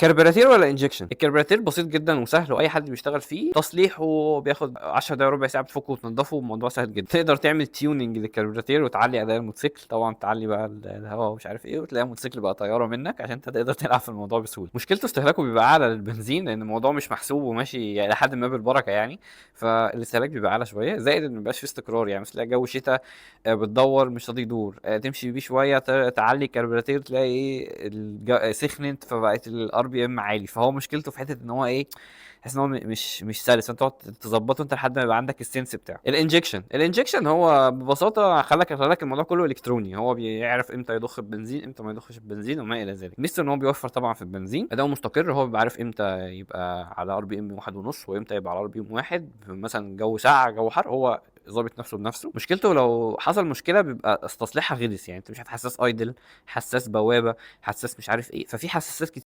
كربيراتير ولا انجكشن؟ الكربيراتير بسيط جدا وسهل واي حد بيشتغل فيه، تصليحه بياخد 10 دقايق ربع ساعه، بتفكه وتنضفه، الموضوع سهل جدا. تقدر تعمل تيوننج للكربيراتير وتعلي اداء الموتوسيكل، طبعا تعلي بقى الهواء ومش عارف ايه، وتلاقي الموتوسيكل بقى طياره منك عشان انت تقدر تلعب في الموضوع بسهوله. مشكلته استهلاكه بيبقى اعلى للبنزين لان الموضوع مش محسوب وماشي يعني لحد ما بالبركه يعني، فالاستهلاك بيبقى اعلى شويه، زائد ان مبيبقاش فيه استقرار. يعني مثلا جو شتاء بتدور مش راضي يدور، تمشي بيه شويه تعلي الكربيراتير تلاقي ايه سخنت فبقت الار بي ام عالي. فهو مشكلته في حته ان هو ايه، تحس ان هو مش سلس، فانت تقعد تظبطه انت لحد ما يبقى عندك السنس بتاعه. الانجكشن هو ببساطه خلك الموضوع كله الكتروني، هو بيعرف امتى يضخ البنزين امتى ما يضخش البنزين وما الى ذلك. ميزته ان هو بيوفر طبعا في البنزين، اداؤه مستقر، هو بيبقى عارف امتى يبقى على ار بي ام واحد ونص وامتى يبقى على ار بي ام واحد، مثلا جو ساقع جو حر هو ظابط نفسه بنفسه. مشكلته لو حصل مشكله بيبقى استصليحها غلس، يعني انت مش هتحسس ايدل، حساس بوابه، حساس مش عارف ايه، ففي حساسات